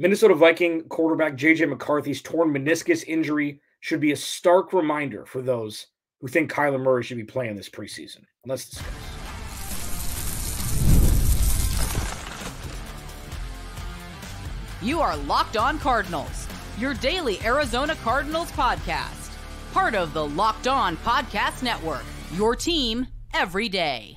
Minnesota Viking quarterback JJ McCarthy's torn meniscus injury should be a stark reminder for those who think Kyler Murray should be playing this preseason. Let's discuss. You are Locked On Cardinals, your daily Arizona Cardinals podcast. Part of the Locked On Podcast Network, your team every day.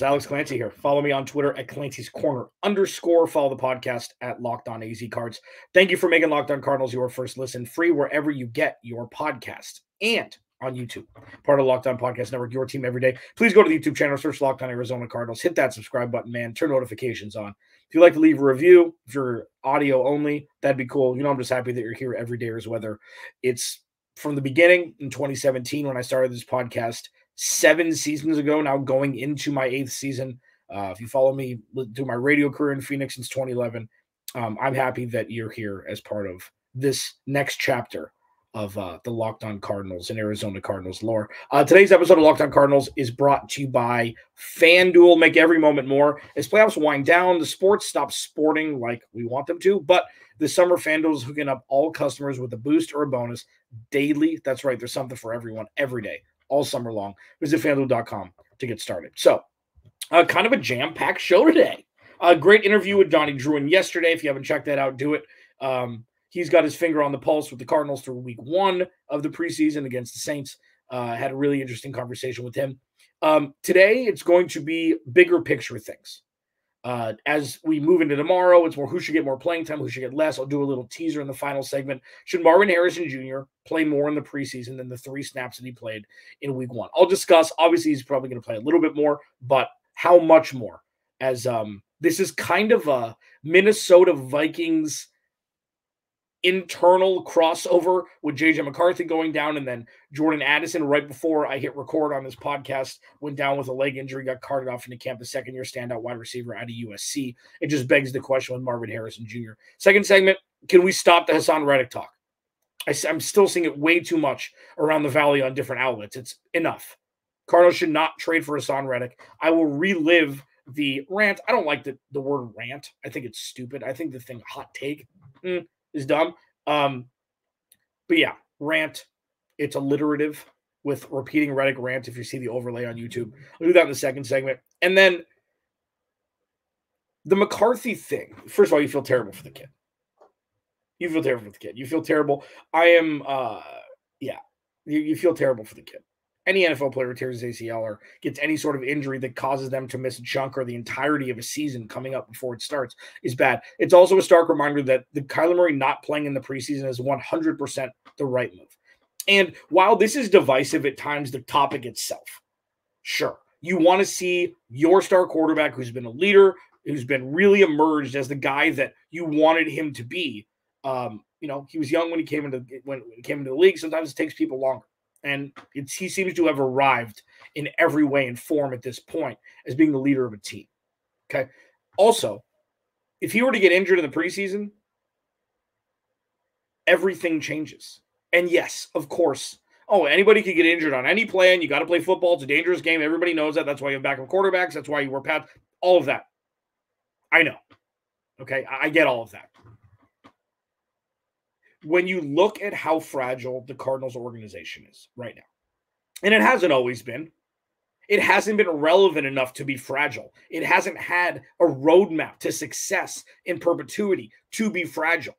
Alex Clancy here. Follow me on Twitter at Clancy's Corner _. Follow the podcast at Locked On AZ Cards. Thank you for making Locked On Cardinals your first listen, free wherever you get your podcast and on YouTube. Part of Locked On Podcast Network, your team every day. Please go to the YouTube channel, search Locked On Arizona Cardinals. Hit that subscribe button, man. Turn notifications on. If you'd like to leave a review, if you're audio only, that'd be cool. You know, I'm just happy that you're here every day, as whether it's from the beginning in 2017 when I started this podcast, 7 seasons ago, now going into my 8th season. If you follow me do my radio career in Phoenix since 2011, I'm happy that you're here as part of this next chapter of the Locked On Cardinals and Arizona Cardinals lore. Today's episode of Locked On Cardinals is brought to you by FanDuel. Make every moment more. As playoffs wind down, the sports stop sporting like we want them to, but this summer, FanDuel is hooking up all customers with a boost or a bonus daily. That's right. There's something for everyone every day, all summer long. Visit FanDuel.com to get started. So, kind of a jam-packed show today. A great interview with Johnny Druin yesterday. If you haven't checked that out, do it. He's got his finger on the pulse with the Cardinals through week 1 of the preseason against the Saints. Had a really interesting conversation with him. Today, it's going to be bigger picture things. As we move into tomorrow, it's more who should get more playing time, who should get less. I'll do a little teaser in the final segment. Should Marvin Harrison Jr. play more in the preseason than the 3 snaps that he played in week 1? I'll discuss. Obviously, he's probably going to play a little bit more, but how much more? As this is kind of a Minnesota Vikings internal crossover with JJ McCarthy going down, and then Jordan Addison right before I hit record on this podcast went down with a leg injury, got carted off into camp, the second-year standout wide receiver out of USC. It just begs the question with Marvin Harrison Jr. Second segment, can we stop the Haason Reddick talk? I'm still seeing it way too much around the valley on different outlets. It's enough. Cardinals should not trade for Haason Reddick. I will relive the rant. I don't like the word rant. I think it's stupid. I think the thing hot take is dumb. But yeah, rant. It's alliterative with repeating Reddick rant if you see the overlay on YouTube. I'll do that in the second segment. And then the McCarthy thing. First of all, you feel terrible for the kid. You feel terrible for the kid. You feel terrible. You feel terrible for the kid. Any NFL player who tears his ACL or gets any sort of injury that causes them to miss a chunk or the entirety of a season coming up before it starts is bad. It's also a stark reminder that the Kyler Murray not playing in the preseason is 100% the right move. And while this is divisive at times, the topic itself, sure, you want to see your star quarterback who's been a leader, who's been really emerged as the guy that you wanted him to be. He was young when he came into the league. Sometimes it takes people longer. And he seems to have arrived in every way and form at this point as being the leader of a team. Okay. Also, if he were to get injured in the preseason, everything changes. And yes, of course. Oh, anybody could get injured on any play, and you got to play football. It's a dangerous game. Everybody knows that. That's why you have backup quarterbacks. That's why you wear pads. All of that. I know. Okay. I get all of that. When you look at how fragile the Cardinals organization is right now, and it hasn't always been, it hasn't been relevant enough to be fragile. It hasn't had a roadmap to success in perpetuity to be fragile.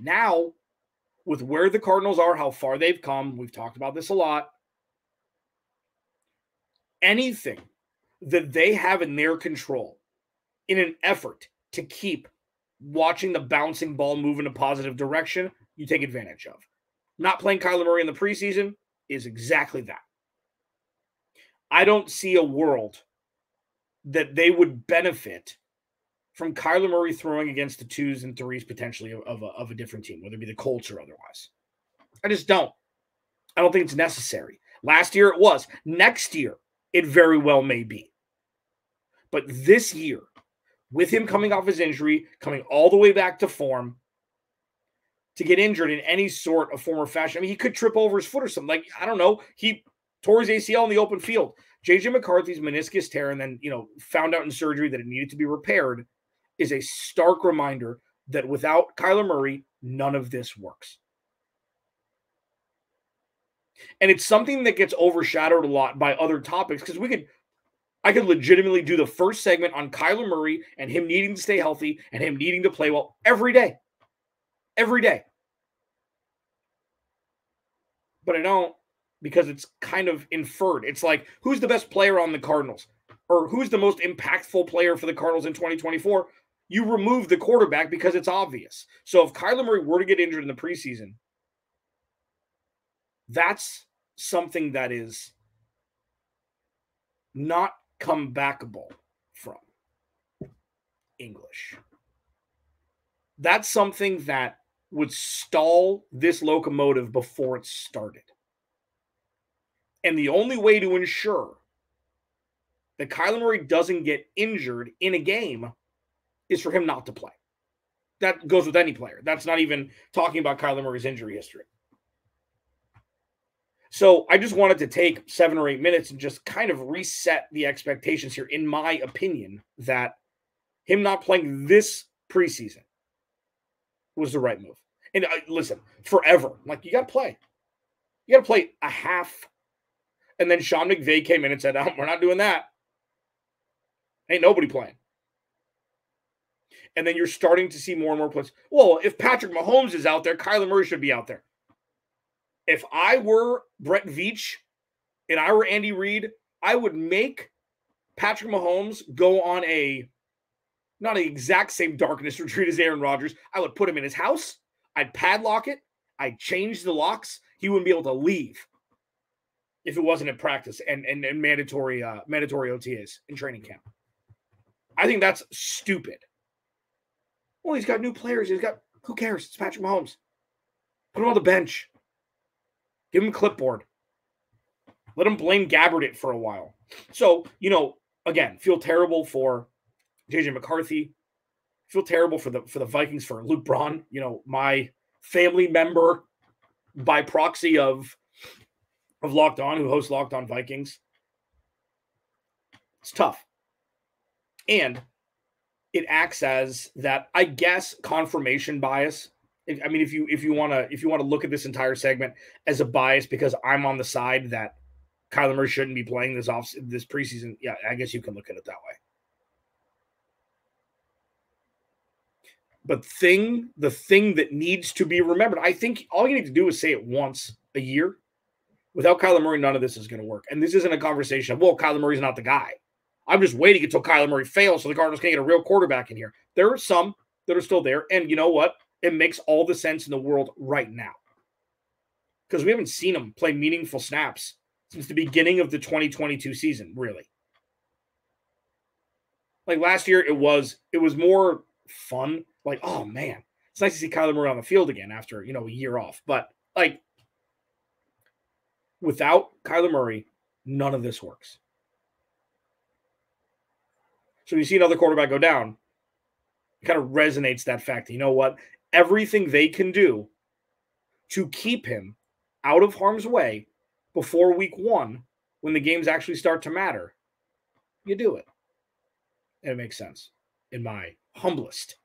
Now, with where the Cardinals are, how far they've come, we've talked about this a lot, anything that they have in their control in an effort to keep watching the bouncing ball move in a positive direction, you take advantage of. Not playing Kyler Murray in the preseason is exactly that. I don't see a world that they would benefit from Kyler Murray throwing against the 2s and 3s potentially of a different team, whether it be the Colts or otherwise. I just don't. I don't think it's necessary. Last year it was. Next year, it very well may be. But this year, with him coming off his injury, coming all the way back to form, to get injured in any sort of form or fashion. I mean, he could trip over his foot or something. Like, I don't know. He tore his ACL in the open field. JJ McCarthy's meniscus tear and then, found out in surgery that it needed to be repaired is a stark reminder that without Kyler Murray, none of this works. And it's something that gets overshadowed a lot by other topics because I could legitimately do the first segment on Kyler Murray and him needing to stay healthy and him needing to play well every day. Every day. But I don't, because it's kind of inferred. It's like, who's the best player on the Cardinals? Or who's the most impactful player for the Cardinals in 2024? You remove the quarterback because it's obvious. So if Kyler Murray were to get injured in the preseason, that's something that is not comebackable from English. That's something that would stall this locomotive before it started. And the only way to ensure that Kyler Murray doesn't get injured in a game is for him not to play. That goes with any player. That's not even talking about Kyler Murray's injury history. So I just wanted to take 7 or 8 minutes and just kind of reset the expectations here, in my opinion, that him not playing this preseason was the right move. And listen, forever, like, you got to play. You got to play a half. And then Sean McVay came in and said, we're not doing that. Ain't nobody playing. And then you're starting to see more and more plays. Well, if Patrick Mahomes is out there, Kyler Murray should be out there. If I were Brett Veach and I were Andy Reid, I would make Patrick Mahomes go on not an exact same darkness retreat as Aaron Rodgers. I would put him in his house. I'd padlock it. I'd change the locks. He wouldn't be able to leave if it wasn't at practice and mandatory OTAs in training camp. I think that's stupid. Well, he's got new players. Who cares? It's Patrick Mahomes. Put him on the bench. Give him a clipboard. Let him blame Gabbard it for a while. So, again, feel terrible for JJ McCarthy. Feel terrible for the Vikings, for Luke Braun, my family member by proxy of Locked On, who hosts Locked On Vikings. It's tough. And it acts as that, I guess, confirmation bias. I mean, if you want to look at this entire segment as a bias because I'm on the side that Kyler Murray shouldn't be playing this preseason, yeah, I guess you can look at it that way. But the thing that needs to be remembered, I think all you need to do is say it once a year. Without Kyler Murray, none of this is going to work. And this isn't a conversation of, well, Kyler Murray's not the guy. I'm just waiting until Kyler Murray fails so the Cardinals can get a real quarterback in here. There are some that are still there. And you know what? It makes all the sense in the world right now. Because we haven't seen him play meaningful snaps since the beginning of the 2022 season, really. Like last year, it was more fun. Like, oh, man, it's nice to see Kyler Murray on the field again after, a year off. But, without Kyler Murray, none of this works. So you see another quarterback go down, it kind of resonates that fact that, you know what? Everything they can do to keep him out of harm's way before week 1, when the games actually start to matter, you do it. And it makes sense in my humblest,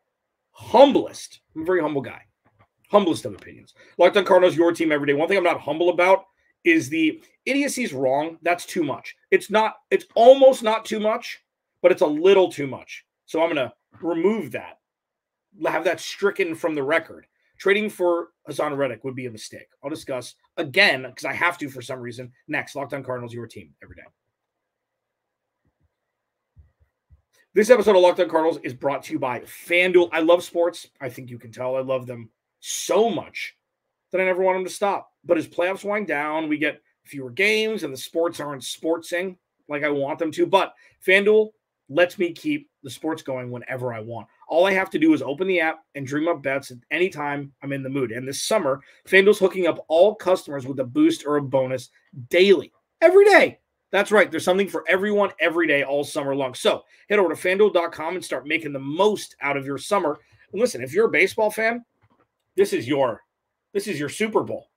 I'm a very humble guy, humblest of opinions. Locked On Cardinals, your team every day. One thing I'm not humble about is the idiocy's wrong. That's too much. It's almost not too much, but it's a little too much. So I'm going to remove that, have that stricken from the record. Trading for Haason Reddick would be a mistake. I'll discuss again, because I have to for some reason, next. Locked On Cardinals, your team every day. This episode of Locked On Cardinals is brought to you by FanDuel. I love sports. I think you can tell I love them so much that I never want them to stop. But as playoffs wind down, we get fewer games and the sports aren't sportsing like I want them to. But FanDuel lets me keep the sports going whenever I want. All I have to do is open the app and dream up bets at any time I'm in the mood. And this summer, FanDuel's hooking up all customers with a boost or a bonus daily, every day. That's right. There's something for everyone every day all summer long. So head over to FanDuel.com and start making the most out of your summer. And listen, if you're a baseball fan, this is your Super Bowl.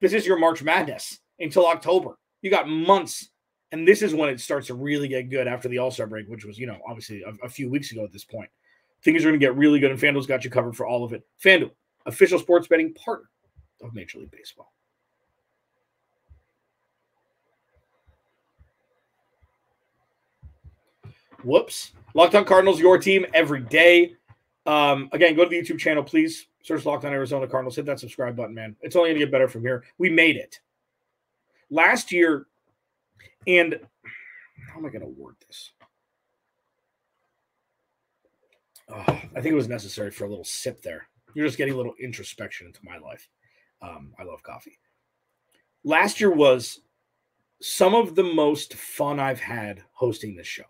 This is your March Madness until October. You got months And this is when it starts to really get good after the All-Star break, which was, obviously a few weeks ago at this point. Things are going to get really good, and FanDuel's got you covered for all of it. FanDuel, official sports betting partner of Major League Baseball. Whoops. Locked On Cardinals, your team every day. Again, go to the YouTube channel, please. Search Locked On Arizona Cardinals. Hit that subscribe button, man. It's only going to get better from here. We made it. Last year, and how am I going to word this? Oh, I think it was necessary for a little sip there. You're just getting a little introspection into my life. I love coffee. Last year was some of the most fun I've had hosting this show.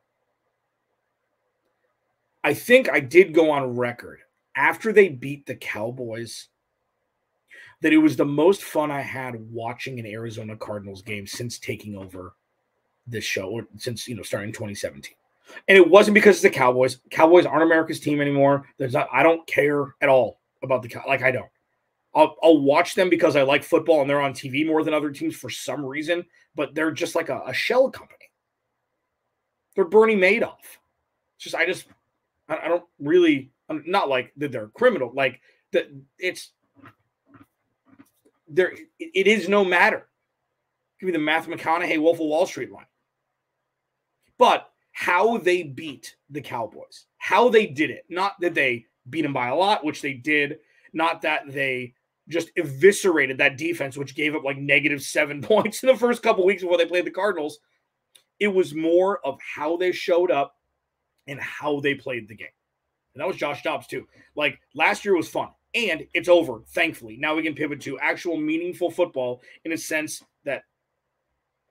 I think I did go on record after they beat the Cowboys that it was the most fun I had watching an Arizona Cardinals game since taking over this show, or since, starting in 2017. And it wasn't because it's the Cowboys. Cowboys aren't America's team anymore. I don't care at all about the Cowboys. Like, I don't. I'll watch them because I like football and they're on TV more than other teams for some reason, but they're just like a shell company. They're Bernie Madoff. I don't really, I'm not like that they're criminal, like that it is no matter. Give me the Matthew McConaughey Wolf of Wall Street line. But how they beat the Cowboys, how they did it, not that they beat them by a lot, which they did, not that they just eviscerated that defense, which gave up like -7 points in the first couple weeks before they played the Cardinals. It was more of how they showed up and how they played the game. And that was Josh Dobbs too. Like, last year was fun, and it's over, thankfully. Now we can pivot to actual meaningful football in a sense that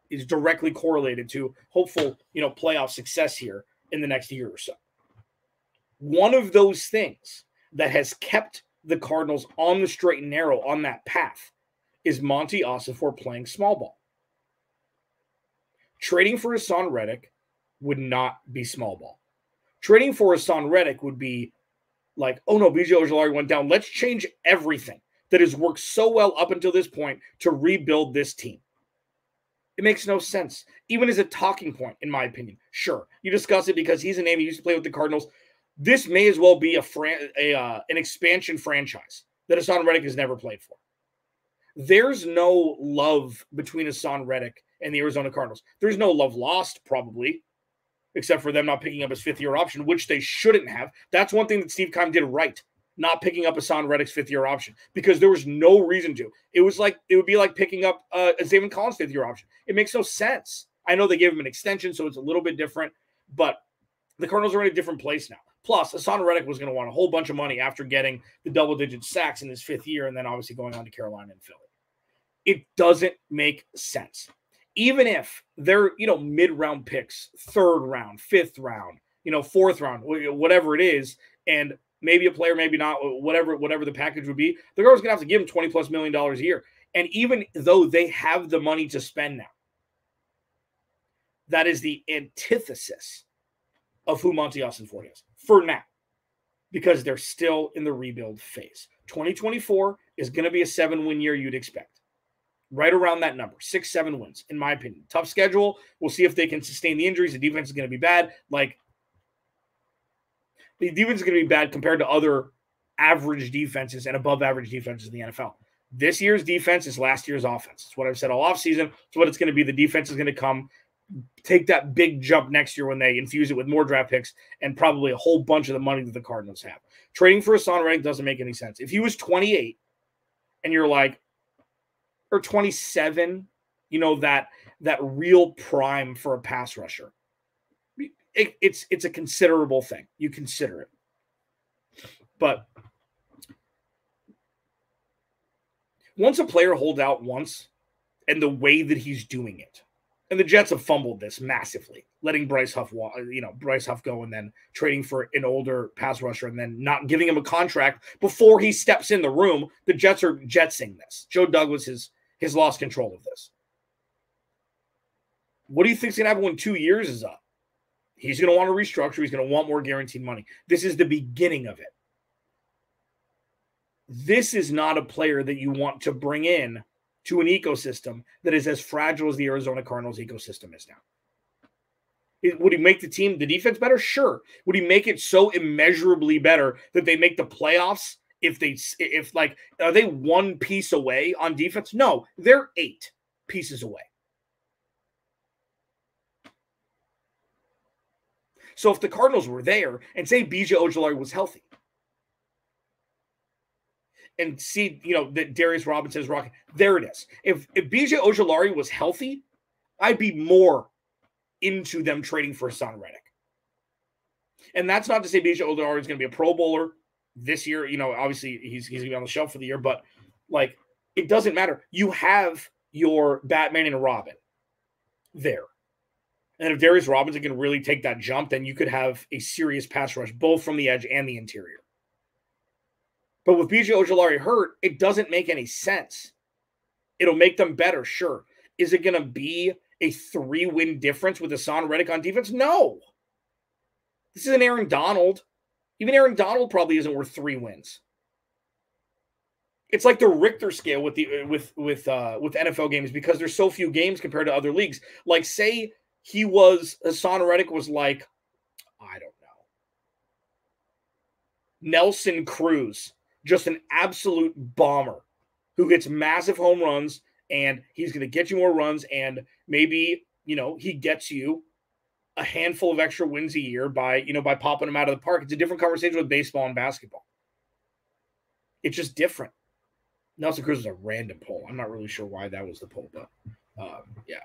is directly correlated to hopeful, playoff success here in the next year or so. One of those things that has kept the Cardinals on the straight and narrow on that path is Monty Ossenfort playing small ball. Trading for Haason Reddick would not be small ball. Trading for Haason Reddick would be like, oh no, B.J. Ojulari went down. Let's change everything that has worked so well up until this point to rebuild this team. It makes no sense, even as a talking point, in my opinion. Sure, you discuss it because he's a name he used to play with the Cardinals. This may as well be an expansion franchise that Haason Reddick has never played for. There's no love between Haason Reddick and the Arizona Cardinals. There's no love lost, probably, except for them not picking up his fifth-year option, which they shouldn't have. That's one thing that Steve Keim did right, not picking up Haason Reddick's fifth-year option, because there was no reason to. It would be like picking up Zaven Collins' fifth-year option. It makes no sense. I know they gave him an extension, so it's a little bit different, but the Cardinals are in a different place now. Plus, Haason Reddick was going to want a whole bunch of money after getting the double-digit sacks in his fifth year and then obviously going on to Carolina and Philly. It doesn't make sense. Even if they're, mid-round picks, third round, fifth round, fourth round, whatever it is, and maybe a player, maybe not, whatever the package would be, the Cardinals are going to have to give him $20+ million a year. And even though they have the money to spend now, that is the antithesis of who Monty Ossenfort is for now, because they're still in the rebuild phase. 2024 is going to be a 7-win year you'd expect. Right around that number, 6-7 wins, in my opinion. Tough schedule. We'll see if they can sustain the injuries. The defense is going to be bad. The defense is going to be bad compared to other average defenses and above average defenses in the NFL. This year's defense is last year's offense. It's what I've said all offseason. It's what it's going to be. The defense is going to come take that big jump next year when they infuse it with more draft picks and probably a whole bunch of the money that the Cardinals have. Trading for Haason Reddick doesn't make any sense. If he was 28 and you're like, or 27, that real prime for a pass rusher, it's a considerable thing. You consider it. But once a player holds out once, and the way that he's doing it, and the Jets have fumbled this massively, letting Bryce Huff go and then trading for an older pass rusher and then not giving him a contract before he steps in the room. The Jets are jetsing this. Joe Douglas has lost control of this. What do you think is going to happen when 2 years is up? He's going to want to restructure. He's going to want more guaranteed money. This is the beginning of it. This is not a player that you want to bring in to an ecosystem that is as fragile as the Arizona Cardinals ecosystem is now. Would he make the defense better? Sure. Would he make it so immeasurably better that they make the playoffs are they one piece away on defense? No, they're 8 pieces away. So if the Cardinals were there and say B.J. Ojulari was healthy and see, that Darius Robinson is rocking, there it is. If B.J. Ojulari was healthy, I'd be more into them trading for Haason Reddick. And that's not to say B.J. Ojulari is going to be a Pro Bowler this year. Obviously he's going to be on the shelf for the year, but it doesn't matter. You have your Batman and Robin there. And if Darius Robinson can really take that jump, then you could have a serious pass rush, both from the edge and the interior. But with B.J. Ojulari hurt, it doesn't make any sense. It'll make them better, sure. Is it going to be a 3-win difference with Haason Reddick on defense? No. This isn't Aaron Donald. Even Aaron Donald probably isn't worth 3 wins. It's like the Richter scale with NFL games because there's so few games compared to other leagues. Like, say Haason Reddick was like, I don't know, Nelson Cruz, just an absolute bomber who hits massive home runs, and he's going to get you more runs, and maybe, he gets you a handful of extra wins a year by popping him out of the park. It's a different conversation with baseball and basketball. It's just different. Nelson Cruz is a random poll. I'm not really sure why that was the poll, but yeah.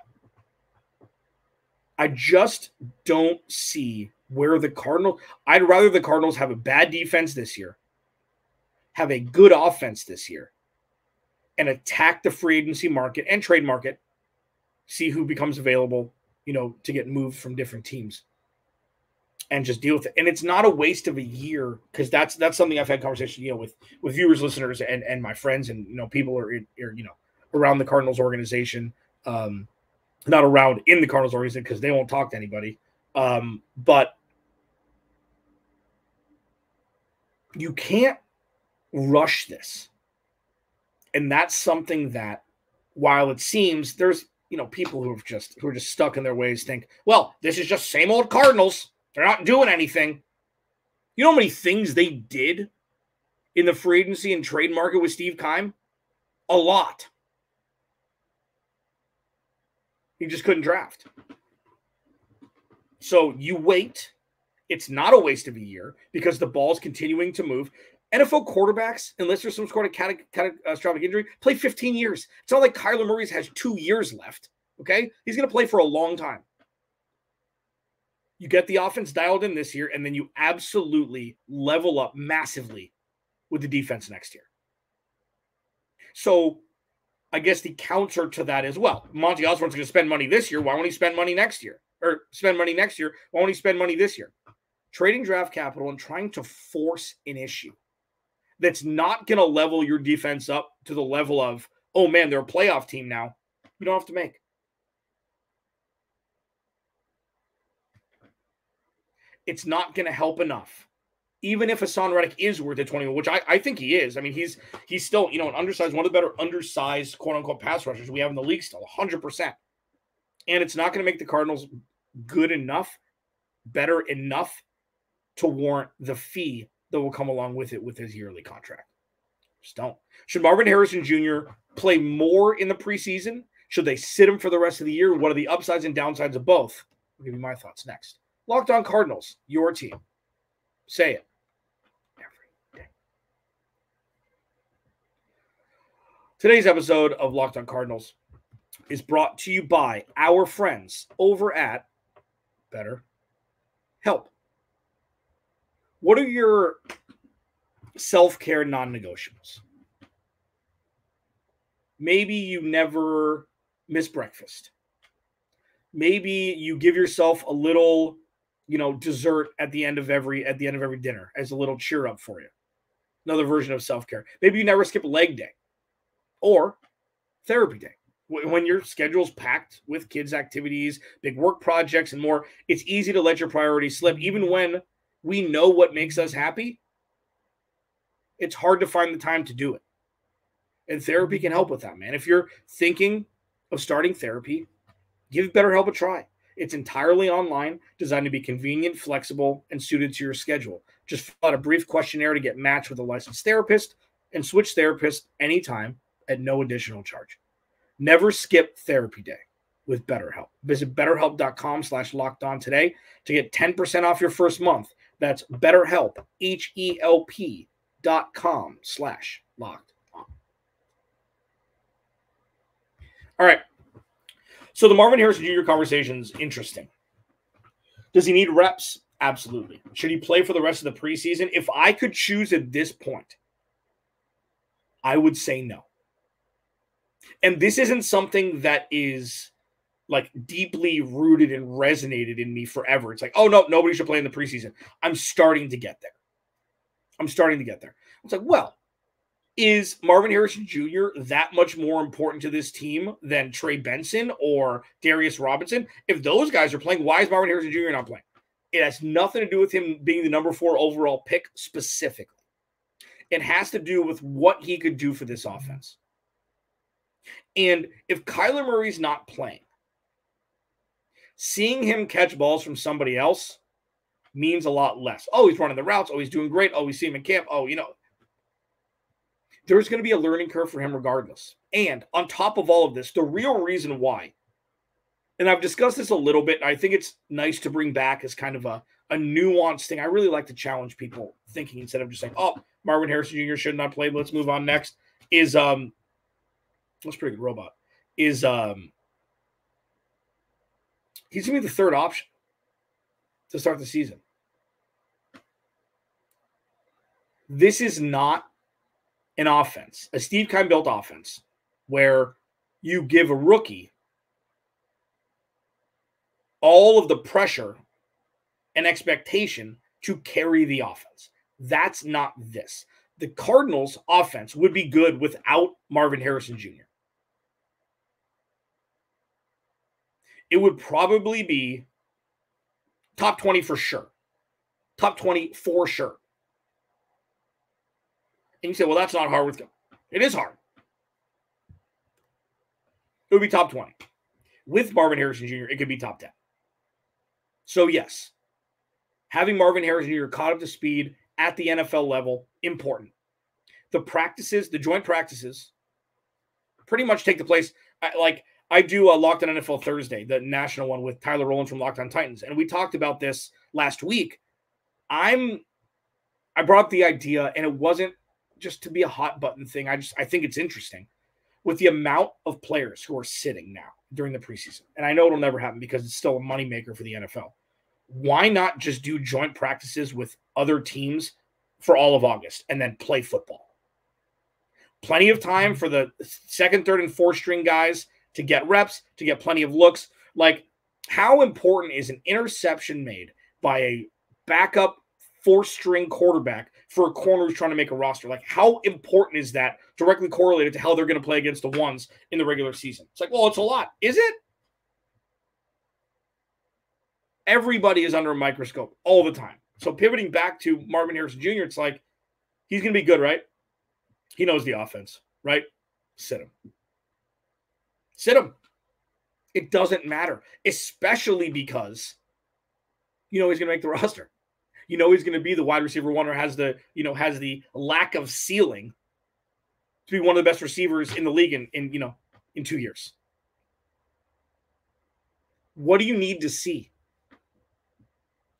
I just don't see where the Cardinals – I'd rather the Cardinals have a bad defense this year, have a good offense this year, and attack the free agency market and trade market, see who becomes available, to get moved from different teams, and just deal with it. And it's not a waste of a year, because that's something I've had conversation, with viewers, listeners, and my friends, and people are around the Cardinals organization. Not around in the Cardinals organization because they won't talk to anybody. But you can't rush this. And that's something that, while it seems there's, people who are just stuck in their ways think, well, this is just same old Cardinals. They're not doing anything. You know how many things they did in the free agency and trade market with Steve Keim? A lot. He just couldn't draft. So you wait. It's not a waste of a year because the ball's continuing to move. NFL quarterbacks, unless there's some sort of catastrophic injury, play 15 years. It's not like Kyler Murray has 2 years left, okay? He's going to play for a long time. You get the offense dialed in this year, and then you absolutely level up massively with the defense next year. So I guess the counter to that as well. Monty Osborne's going to spend money this year. Why won't he spend money next year? Or spend money next year? Why won't he spend money this year? Trading draft capital and trying to force an issue that's not going to level your defense up to the level of, oh man, they're a playoff team now. You don't have to make. It's not going to help enough. Even if Haason Reddick is worth it 21, which I think he is. I mean, he's still, an undersized, one of the better undersized, quote-unquote, pass rushers we have in the league still, 100%. And it's not going to make the Cardinals good enough, better enough to warrant the fee that will come along with it with his yearly contract. Just don't. Should Marvin Harrison Jr. play more in the preseason? Should they sit him for the rest of the year? What are the upsides and downsides of both? I'll give you my thoughts next. Locked On Cardinals, your team. Say it. Today's episode of Locked On Cardinals is brought to you by our friends over at BetterHelp. What are your self-care non-negotiables? Maybe you never miss breakfast. Maybe you give yourself a little, dessert at the end of every dinner as a little cheer up for you. Another version of self-care. Maybe you never skip leg day. Or therapy day. When your schedule's packed with kids' activities, big work projects, and more, it's easy to let your priorities slip. Even when we know what makes us happy, it's hard to find the time to do it. And therapy can help with that, man. If you're thinking of starting therapy, give BetterHelp a try. It's entirely online, designed to be convenient, flexible, and suited to your schedule. Just fill out a brief questionnaire to get matched with a licensed therapist and switch therapists anytime at no additional charge. Never skip therapy day with BetterHelp. Visit BetterHelp.com/lockedon today to get 10% off your first month. That's BetterHelp, HELP.com/lockedon. All right. So the Marvin Harrison Jr. conversation is interesting. Does he need reps? Absolutely. Should he play for the rest of the preseason? If I could choose at this point, I would say no. And this isn't something that is like deeply rooted and resonated in me forever. It's like, oh, no, nobody should play in the preseason. I'm starting to get there. It's like, well, is Marvin Harrison Jr. that much more important to this team than Trey Benson or Darius Robinson? If those guys are playing, why is Marvin Harrison Jr. not playing? It has nothing to do with him being the number 4 overall pick specifically. It has to do with what he could do for this offense. And if Kyler Murray's not playing, seeing him catch balls from somebody else means a lot less. Oh, he's running the routes. Oh, he's doing great. Oh, we see him in camp. Oh, there's going to be a learning curve for him regardless. And on top of all of this, the real reason why, and I've discussed this a little bit, and I think it's nice to bring back as kind of a nuanced thing. I really like to challenge people thinking instead of just saying, oh, Marvin Harrison Jr. should not play. Let's move on next. That's a pretty good robot. He's going to be the third option to start the season. This is not an offense, a Steve Keim built offense, where you give a rookie all of the pressure and expectation to carry the offense. That's not this. The Cardinals' offense would be good without Marvin Harrison Jr. It would probably be top 20 for sure. Top 20 for sure. And you say, well, that's not hard with him. It is hard. It would be top 20. With Marvin Harrison Jr., it could be top 10. So, yes, having Marvin Harrison Jr. caught up to speed at the NFL level, important. The practices, the joint practices, pretty much take the place. I do a Locked On NFL Thursday, the national one with Tyler Rowland from Locked On Titans, and we talked about this last week. I brought up the idea, and it wasn't just to be a hot button thing. I think it's interesting with the amount of players who are sitting now during the preseason. And I know it'll never happen because it's still a moneymaker for the NFL. Why not just do joint practices with other teams for all of August and then play football? Plenty of time for the second, third, and fourth string guys to get reps, to get plenty of looks. Like, how important is an interception made by a backup fourth-string quarterback for a corner who's trying to make a roster? Like, how important is that directly correlated to how they're going to play against the ones in the regular season? It's like, well, it's a lot. Is it? Everybody is under a microscope all the time. So pivoting back to Marvin Harrison Jr., it's like, he's going to be good, right? He knows the offense, right? Sit him. Sit him. It doesn't matter, especially because he's going to make the roster. He's going to be the wide receiver one, or has the lack of ceiling to be one of the best receivers in the league in 2 years. What do you need to see?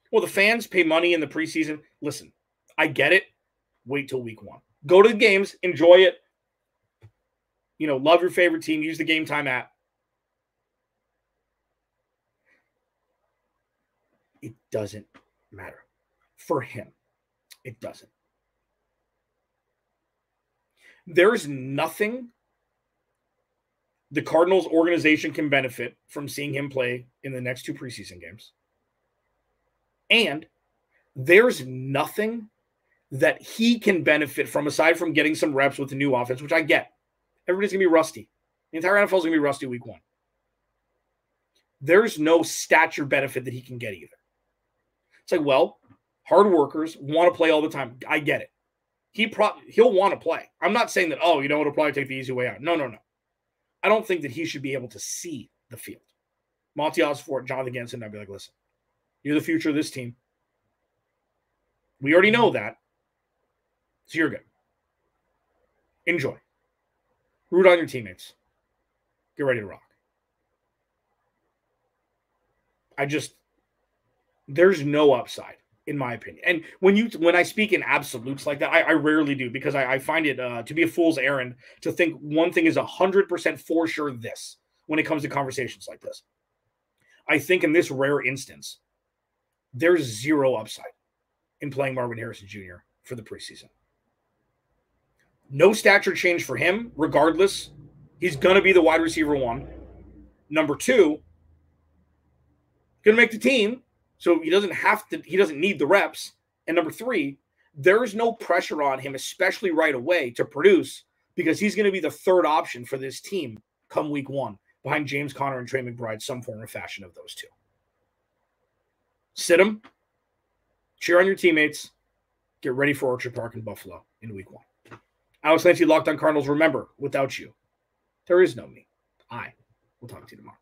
Well, the fans pay money in the preseason. Listen, I get it. Wait till week 1. Go to the games, enjoy it. Love your favorite team. Use the Game Time app. It doesn't matter. For him, it doesn't. There's nothing the Cardinals organization can benefit from seeing him play in the next 2 preseason games. And there's nothing that he can benefit from aside from getting some reps with the new offense, which I get. Everybody's going to be rusty. The entire NFL is going to be rusty week 1. There's no stature benefit that he can get either. It's like, well, hard workers want to play all the time. I get it. He'll want to play. I'm not saying that, it'll probably take the easy way out. No. I don't think that he should be able to see the field. Monty Osborne, Jonathan Ganson, I'd be like, listen, you're the future of this team. We already know that. So you're good. Enjoy. Root on your teammates. Get ready to rock. There's no upside, in my opinion. And when I speak in absolutes like that, I rarely do, because I find it to be a fool's errand to think one thing is 100% for sure this when it comes to conversations like this. I think in this rare instance, there's zero upside in playing Marvin Harrison Jr. for the preseason. No stature change for him, regardless. He's going to be the wide receiver 1. Number 2, going to make the team, so he doesn't need the reps. And number 3, there's no pressure on him, especially right away, to produce, because he's going to be the third option for this team come week 1, behind James Conner and Trey McBride, some form or fashion of those two. Sit him, cheer on your teammates, get ready for Orchard Park in Buffalo in week 1. Alex Clancy, Locked On Cardinals. Remember, without you, there is no me. I will talk to you tomorrow.